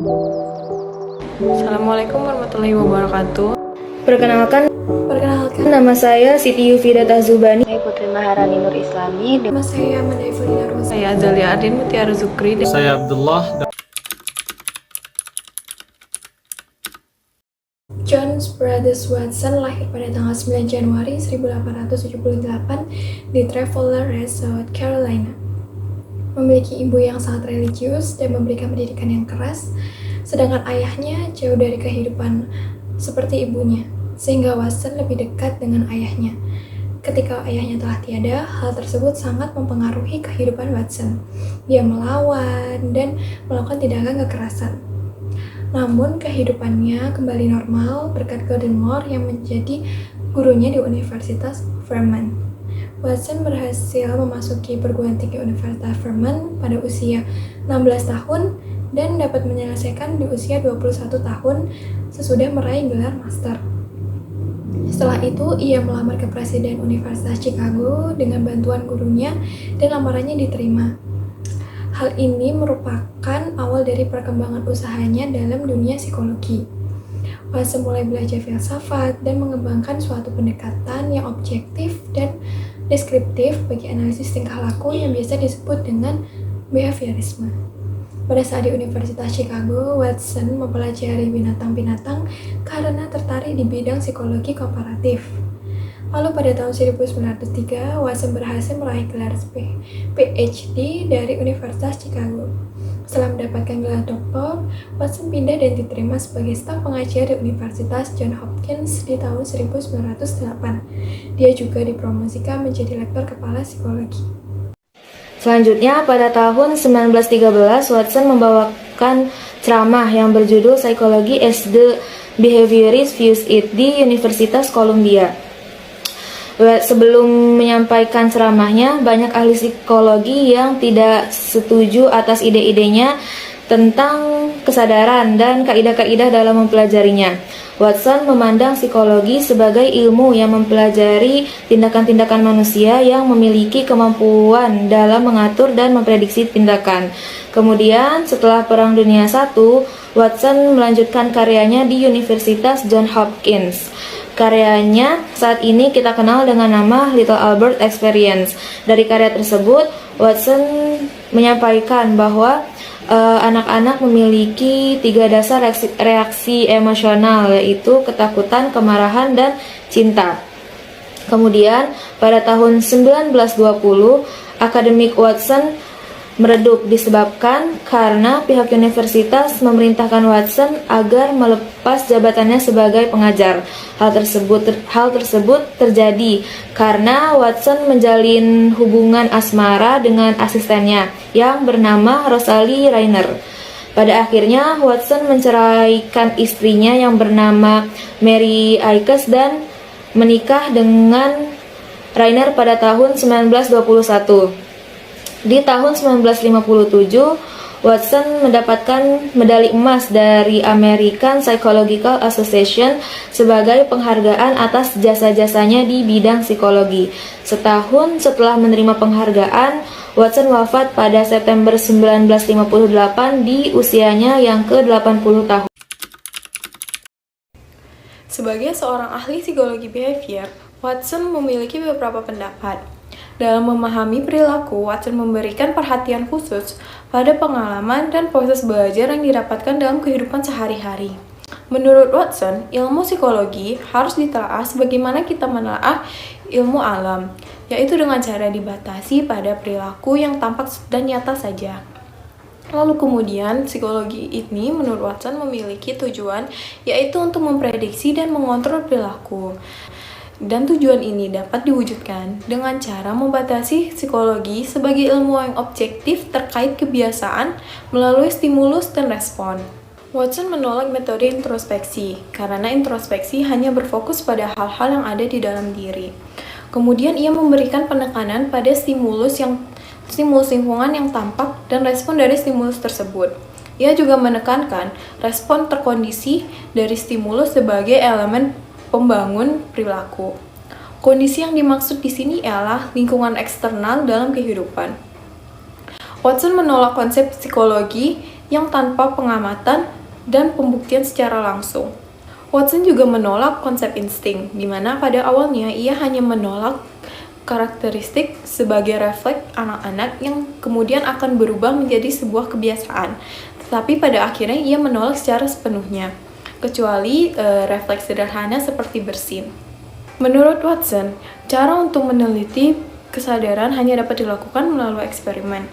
Assalamualaikum warahmatullahi wabarakatuh. Perkenalkan, nama saya Siti Yufida Tazubani. Saya Putri Maharani Nur Islami. Nama saya Manaifulina Rosa. Saya Azalia Ardin Mutiara Zukri. Saya Abdullah. John Brothers Watson lahir pada tanggal 9 Januari 1878 di Traveler, South Carolina. Memiliki ibu yang sangat religius dan memberikan pendidikan yang keras, sedangkan ayahnya jauh dari kehidupan seperti ibunya, sehingga Watson lebih dekat dengan ayahnya. Ketika ayahnya telah tiada, hal tersebut sangat mempengaruhi kehidupan Watson. Dia melawan dan melakukan tindakan kekerasan. Namun kehidupannya kembali normal berkat Gordon Moore yang menjadi gurunya di Universitas Vermont. Watson berhasil memasuki perguruan tinggi Universitas Vermont pada usia 16 tahun dan dapat menyelesaikan di usia 21 tahun sesudah meraih gelar master. Setelah itu, ia melamar ke Presiden Universitas Chicago dengan bantuan gurunya dan lamarannya diterima. Hal ini merupakan awal dari perkembangan usahanya dalam dunia psikologi. Watson mulai belajar filsafat dan mengembangkan suatu pendekatan yang objektif dan deskriptif bagi analisis tingkah laku yang biasa disebut dengan behaviorisme. Pada saat di Universitas Chicago, Watson mempelajari binatang-binatang karena tertarik di bidang psikologi komparatif. Lalu pada tahun 1903, Watson berhasil meraih gelar PhD dari Universitas Chicago. Setelah mendapatkan gelar doktor, Watson pindah dan diterima sebagai staf pengajar di Universitas Johns Hopkins di tahun 1908. Dia juga dipromosikan menjadi lektor kepala psikologi. Selanjutnya, pada tahun 1913, Watson membawakan ceramah yang berjudul Psychology as the Behaviorist Views It di Universitas Columbia. Sebelum menyampaikan ceramahnya, banyak ahli psikologi yang tidak setuju atas ide-idenya tentang kesadaran dan kaidah-kaidah dalam mempelajarinya. Watson memandang psikologi sebagai ilmu yang mempelajari tindakan-tindakan manusia yang memiliki kemampuan dalam mengatur dan memprediksi tindakan. Kemudian, setelah Perang Dunia I, Watson melanjutkan karyanya di Universitas Johns Hopkins. Karyanya saat ini kita kenal dengan nama Little Albert Experience. Dari karya tersebut, Watson menyampaikan bahwa anak-anak memiliki 3 dasar reaksi emosional, yaitu ketakutan, kemarahan, dan cinta. Kemudian, pada tahun 1920, akademik Watson meredup disebabkan karena pihak universitas memerintahkan Watson agar melepas jabatannya sebagai pengajar. Hal tersebut terjadi karena Watson menjalin hubungan asmara dengan asistennya yang bernama Rosalie Rainer. Pada akhirnya, Watson menceraikan istrinya yang bernama Mary Aikes dan menikah dengan Rainer pada tahun 1921. Di tahun 1957, Watson mendapatkan medali emas dari American Psychological Association sebagai penghargaan atas jasa-jasanya di bidang psikologi. Setahun setelah menerima penghargaan, Watson wafat pada September 1958 di usianya yang ke-80 tahun. Sebagai seorang ahli psikologi behavior, Watson memiliki beberapa pendapat. Dalam memahami perilaku, Watson memberikan perhatian khusus pada pengalaman dan proses belajar yang didapatkan dalam kehidupan sehari-hari. Menurut Watson, ilmu psikologi harus ditelaah sebagaimana kita menelaah ilmu alam, yaitu dengan cara dibatasi pada perilaku yang tampak dan nyata saja. Lalu kemudian, psikologi ini menurut Watson memiliki tujuan, yaitu untuk memprediksi dan mengontrol perilaku. Dan tujuan ini dapat diwujudkan dengan cara membatasi psikologi sebagai ilmu yang objektif terkait kebiasaan melalui stimulus dan respon. Watson menolak metode introspeksi, karena introspeksi hanya berfokus pada hal-hal yang ada di dalam diri. Kemudian ia memberikan penekanan pada stimulus lingkungan yang tampak dan respon dari stimulus tersebut. Ia juga menekankan respon terkondisi dari stimulus sebagai elemen pembangun perilaku. Kondisi yang dimaksud di sini ialah lingkungan eksternal dalam kehidupan. Watson menolak konsep psikologi yang tanpa pengamatan dan pembuktian secara langsung. Watson juga menolak konsep insting, di mana pada awalnya ia hanya menolak karakteristik sebagai refleks anak-anak yang kemudian akan berubah menjadi sebuah kebiasaan. Tetapi pada akhirnya ia menolak secara sepenuhnya, kecuali refleks sederhana seperti bersin. Menurut Watson, cara untuk meneliti kesadaran hanya dapat dilakukan melalui eksperimen.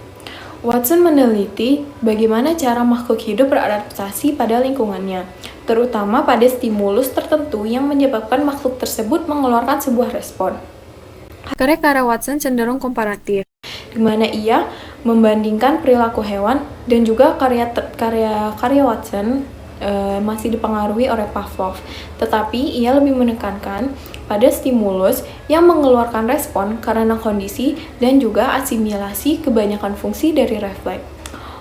Watson meneliti bagaimana cara makhluk hidup beradaptasi pada lingkungannya, terutama pada stimulus tertentu yang menyebabkan makhluk tersebut mengeluarkan sebuah respon. Karya-karya Watson cenderung komparatif, di mana ia membandingkan perilaku hewan dan juga karya Watson masih dipengaruhi oleh Pavlov, tetapi ia lebih menekankan pada stimulus yang mengeluarkan respon karena kondisi dan juga asimilasi kebanyakan fungsi dari refleks.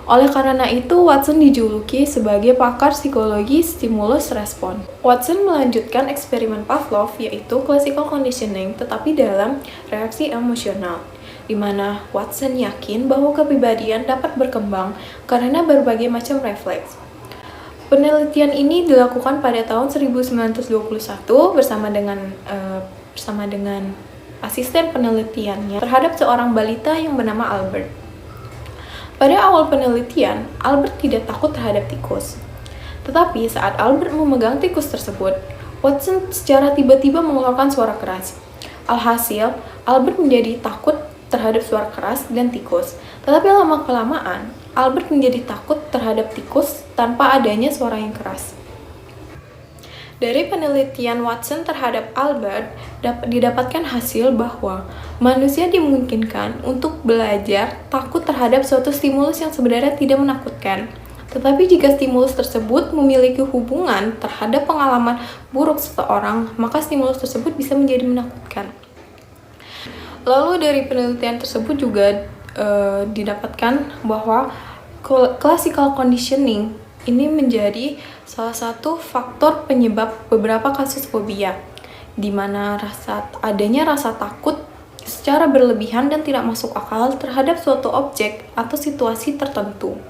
Oleh karena itu, Watson dijuluki sebagai pakar psikologi stimulus respon. Watson melanjutkan eksperimen Pavlov, yaitu classical conditioning, tetapi dalam reaksi emosional, di mana Watson yakin bahwa kepribadian dapat berkembang karena berbagai macam refleks. Penelitian ini dilakukan pada tahun 1921 bersama dengan asisten penelitiannya terhadap seorang balita yang bernama Albert. Pada awal penelitian, Albert tidak takut terhadap tikus. Tetapi saat Albert memegang tikus tersebut, Watson secara tiba-tiba mengeluarkan suara keras. Alhasil, Albert menjadi takut terhadap suara keras dan tikus. Tetapi lama-kelamaan, Albert menjadi takut terhadap tikus tanpa adanya suara yang keras. Dari penelitian Watson terhadap Albert, didapatkan hasil bahwa manusia dimungkinkan untuk belajar takut terhadap suatu stimulus yang sebenarnya tidak menakutkan. Tetapi jika stimulus tersebut memiliki hubungan terhadap pengalaman buruk seseorang, maka stimulus tersebut bisa menjadi menakutkan. Lalu dari penelitian tersebut juga didapatkan bahwa classical conditioning ini menjadi salah satu faktor penyebab beberapa kasus fobia, di mana adanya rasa takut secara berlebihan dan tidak masuk akal terhadap suatu objek atau situasi tertentu.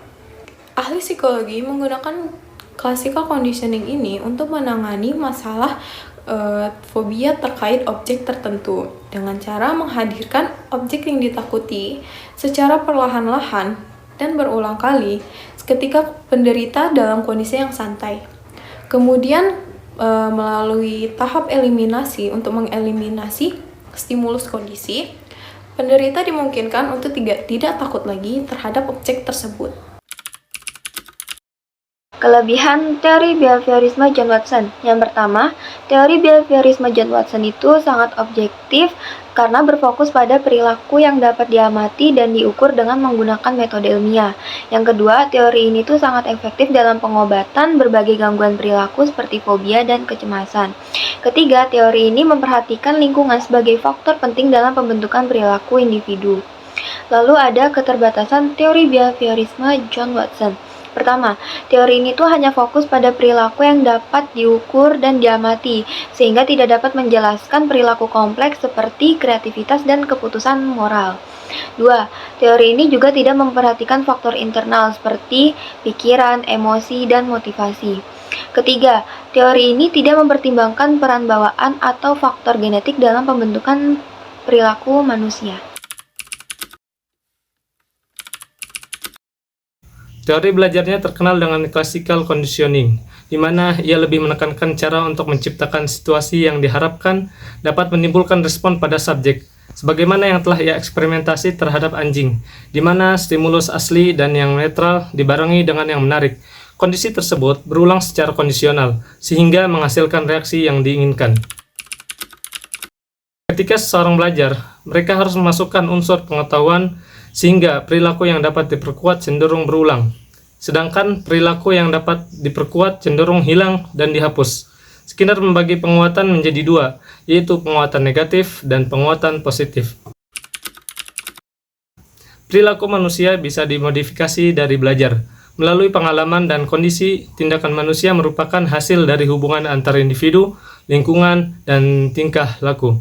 Ahli psikologi menggunakan classical conditioning ini untuk menangani masalah fobia terkait objek tertentu dengan cara menghadirkan objek yang ditakuti secara perlahan-lahan dan berulang kali ketika penderita dalam kondisi yang santai. Kemudian melalui tahap eliminasi untuk mengeliminasi stimulus kondisi, penderita dimungkinkan untuk tidak takut lagi terhadap objek tersebut. Kelebihan teori behaviorisme John Watson. Yang pertama, teori behaviorisme John Watson itu sangat objektif karena berfokus pada perilaku yang dapat diamati dan diukur dengan menggunakan metode ilmiah. Yang kedua, teori ini tuh sangat efektif dalam pengobatan berbagai gangguan perilaku seperti fobia dan kecemasan. Ketiga, teori ini memperhatikan lingkungan sebagai faktor penting dalam pembentukan perilaku individu. Lalu ada keterbatasan teori behaviorisme John Watson. Pertama, teori ini tuh hanya fokus pada perilaku yang dapat diukur dan diamati, sehingga tidak dapat menjelaskan perilaku kompleks seperti kreativitas dan keputusan moral. 2. Teori ini juga tidak memperhatikan faktor internal seperti pikiran, emosi, dan motivasi. Ketiga, teori ini tidak mempertimbangkan peran bawaan atau faktor genetik dalam pembentukan perilaku manusia. Teori belajarnya terkenal dengan classical conditioning, di mana ia lebih menekankan cara untuk menciptakan situasi yang diharapkan dapat menimbulkan respon pada subjek, sebagaimana yang telah ia eksperimentasi terhadap anjing, di mana stimulus asli dan yang netral dibarengi dengan yang menarik. Kondisi tersebut berulang secara kondisional, sehingga menghasilkan reaksi yang diinginkan. Ketika seseorang belajar, mereka harus memasukkan unsur pengetahuan sehingga perilaku yang dapat diperkuat cenderung berulang, sedangkan perilaku yang dapat diperkuat cenderung hilang dan dihapus. Skinner membagi penguatan menjadi dua, yaitu penguatan negatif dan penguatan positif. Perilaku manusia bisa dimodifikasi dari belajar. Melalui pengalaman dan kondisi, tindakan manusia merupakan hasil dari hubungan antar individu, lingkungan, dan tingkah laku.